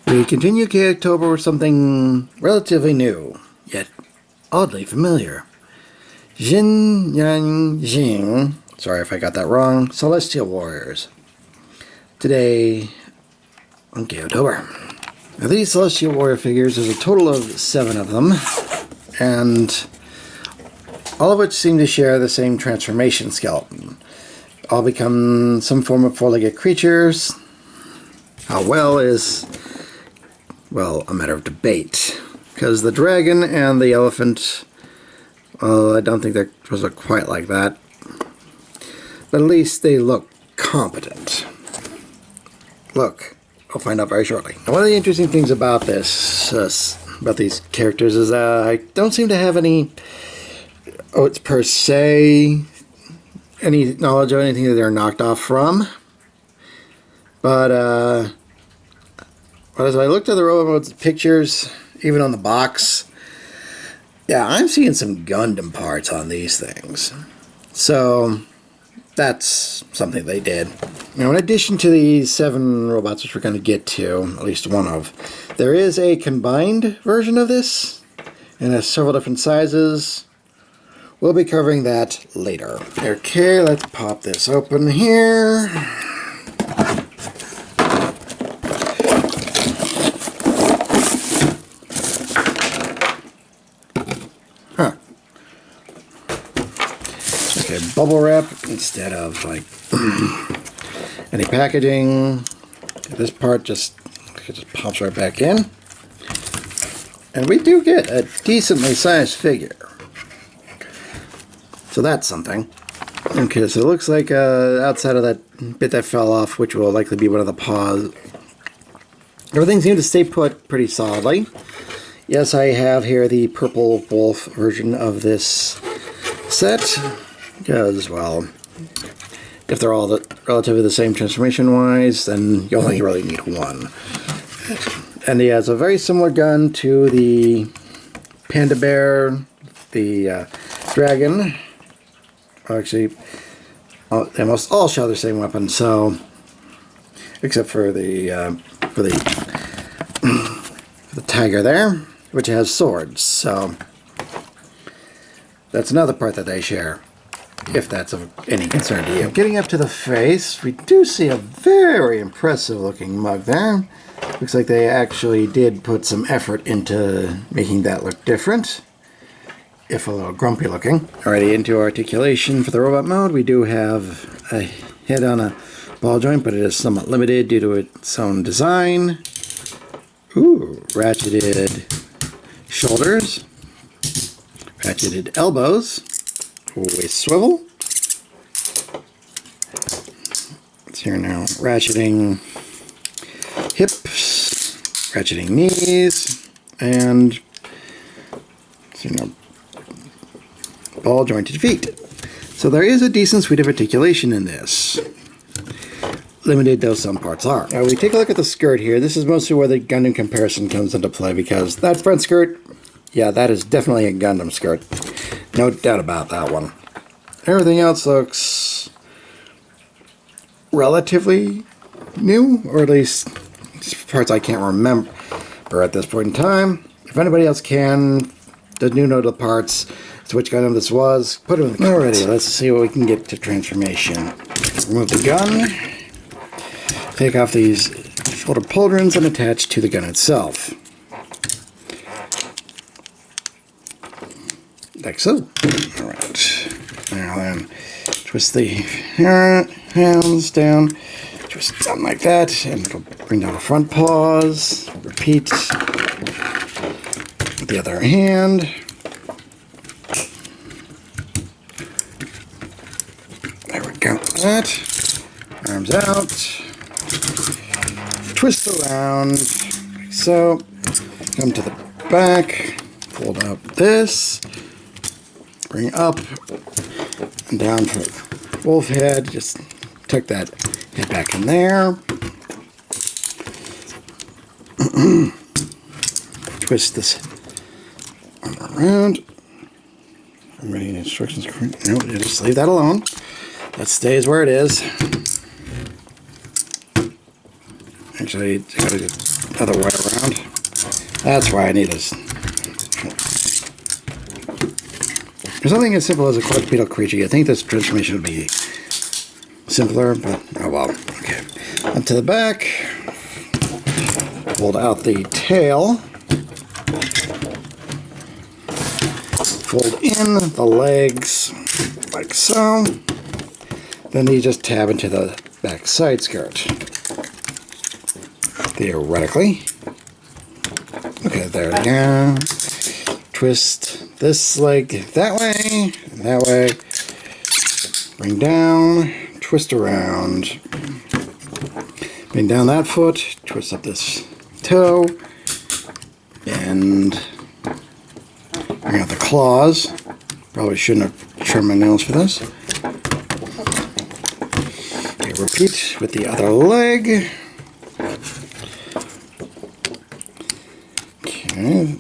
We continue KOtober with something relatively new, yet oddly familiar. Jin Yang Jing, sorry if I got that wrong, Celestial Warriors. Today on KOtober. Now these Celestial Warrior figures, there's a total of 7 of them, and all of which seem to share the same transformation skeleton. All become some form of four-legged creatures. How well is, well, a matter of debate. Because the dragon and the elephant, well, I don't think they're supposed to look quite like that. But at least they look competent. Look, I'll find out very shortly. Now, one of the interesting things about this, about these characters, is I don't seem to have any, it's per se, any knowledge of anything that they're knocked off from. But as I looked at the robot pictures, even on the box, yeah, I'm seeing some Gundam parts on these things. So that's something they did. Now, in addition to these 7 robots, which we're going to get to, at least one of, there is a combined version of this, and has several different sizes. We'll be covering that later. Okay, let's pop this open here. Okay, bubble wrap instead of like any packaging. This part just pops right back in. And we do get a decently sized figure. So that's something. Okay, so it looks like outside of that bit that fell off, which will likely be one of the paws, everything seems to stay put pretty solidly. Yes, I have here the purple wolf version of this set, because, well, if they're all relatively the same transformation-wise, then you only really need one. And he has a very similar gun to the panda bear, the dragon. Actually, they must all share the same weapon, so except for the tiger there, which has swords. So that's another part that they share, if that's of any concern to you. Getting up to the face, we do see a very impressive looking mug there. Looks like they actually did put some effort into making that look different, if a little grumpy looking. Alrighty, into articulation for the robot mode. We do have a head on a ball joint, but it is somewhat limited due to its own design. Ooh, ratcheted shoulders, ratcheted elbows, waist swivel. It's here now, ratcheting hips, ratcheting knees, and ball jointed feet. So there is a decent suite of articulation in this. Limited though some parts are. Now we take a look at the skirt here. This is mostly where the Gundam comparison comes into play, because that front skirt, yeah, that is definitely a Gundam skirt. No doubt about that one. Everything else looks relatively new, or at least parts I can't remember at this point in time. If anybody else can, the new note of the parts, to which Gundam this was, put it in the comments. Alrighty, let's see what we can get to transformation. Remove the gun, take off these shoulder pauldrons, and attach to the gun itself. Like so. Alright. Now then, twist the hands down, twist it down like that, and it'll bring down the front paws. Repeat with the other hand. There we go. That. Arms out. Twist around, like so. Come to the back. Fold out this. Bring up and down for wolf head. Just tuck that head back in there. Twist this around. I'm reading instructions. No, just leave that alone. That stays where it is. Actually, I gotta other way around. That's why I need this. For something as simple as a quadrupedal creature, you think this transformation would be simpler, but oh well. Okay. Up to the back. Fold out the tail. Fold in the legs like so. Then you just tab into the back side skirt. Theoretically. Okay, there we go. Twist this leg that way. Bring down, twist around. Bring down that foot, twist up this toe, and bring out the claws. Probably shouldn't have trimmed my nails for this. Okay, repeat with the other leg. Okay,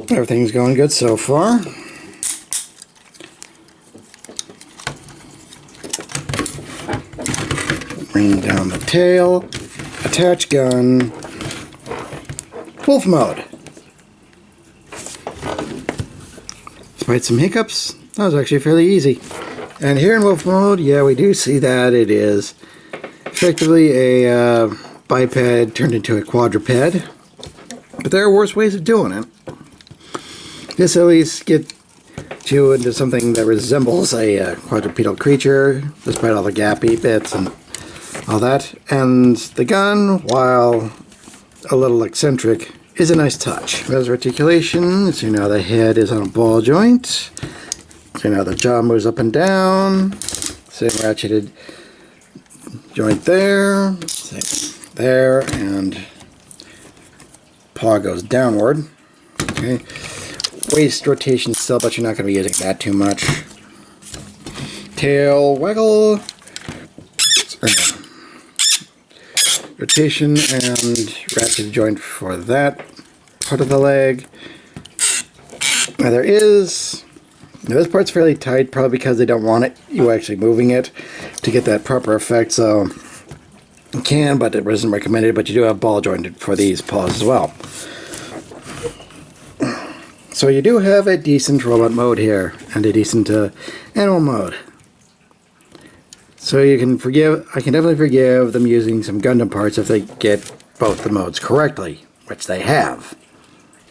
everything's going good so far. Bring down the tail, attach gun, wolf mode. Despite some hiccups, that was actually fairly easy. And here in wolf mode, yeah, we do see that it is effectively a biped turned into a quadruped. But there are worse ways of doing it. This at least gets you into something that resembles a quadrupedal creature, despite all the gappy bits and all that. And the gun, while a little eccentric, is a nice touch. There's articulation, so you know the head is on a ball joint. So you know the jaw moves up and down. Same ratcheted joint there. Same there, and paw goes downward. Okay. Waist rotation still, but you're not going to be using that too much. Tail waggle. Rotation and ratchet joint for that part of the leg. Now this part's fairly tight, probably because they don't want you actually moving it to get that proper effect. So you can, but it isn't recommended. But you do have ball jointed for these paws as well. So you do have a decent robot mode here and a decent animal mode. So I can definitely forgive them using some Gundam parts if they get both the modes correctly, which they have.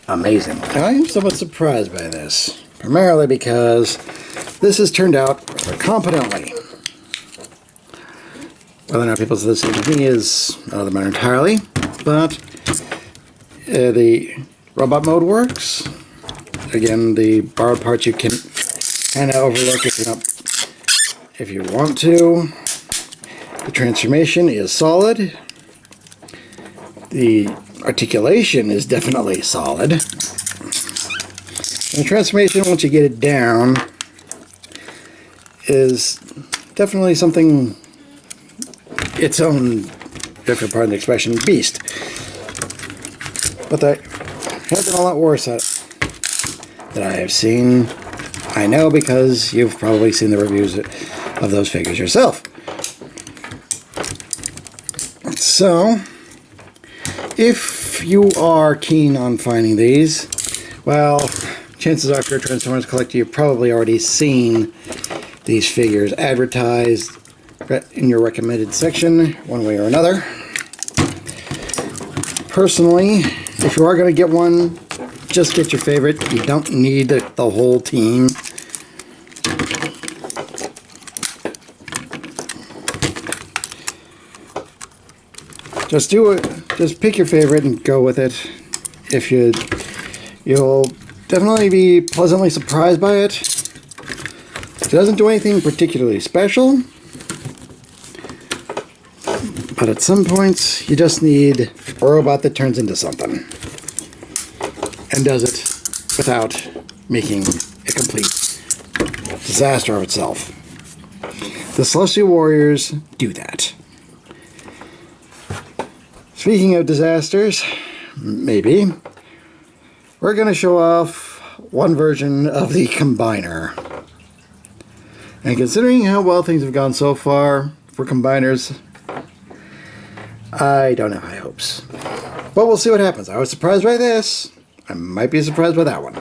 Amazing. Now, I am somewhat surprised by this, primarily because this has turned out competently. Whether or not people say the same thing is another matter entirely, but the robot mode works. Again, the borrowed parts you can kind of overlook if you want to. The transformation is solid. The articulation is definitely solid. And the transformation, once you get it down, is definitely something its own, different part of the expression, beast. But there have been a lot worse that I have seen. I know because you've probably seen the reviews of those figures yourself. So, if you are keen on finding these, well, chances are if you're a Transformers collector, you've probably already seen these figures advertised in your recommended section, one way or another. Personally, if you are going to get one, just get your favorite. You don't need the whole team. Just do it. Just pick your favorite and go with it. You'll definitely be pleasantly surprised by it. It doesn't do anything particularly special, but at some points you just need a robot that turns into something and does it without making a complete disaster of itself. The Celestial Warriors do that. Speaking of disasters, maybe, we're going to show off one version of the Combiner. And considering how well things have gone so far for Combiners, I don't have high hopes. But we'll see what happens. I was surprised by this. I might be surprised by that one.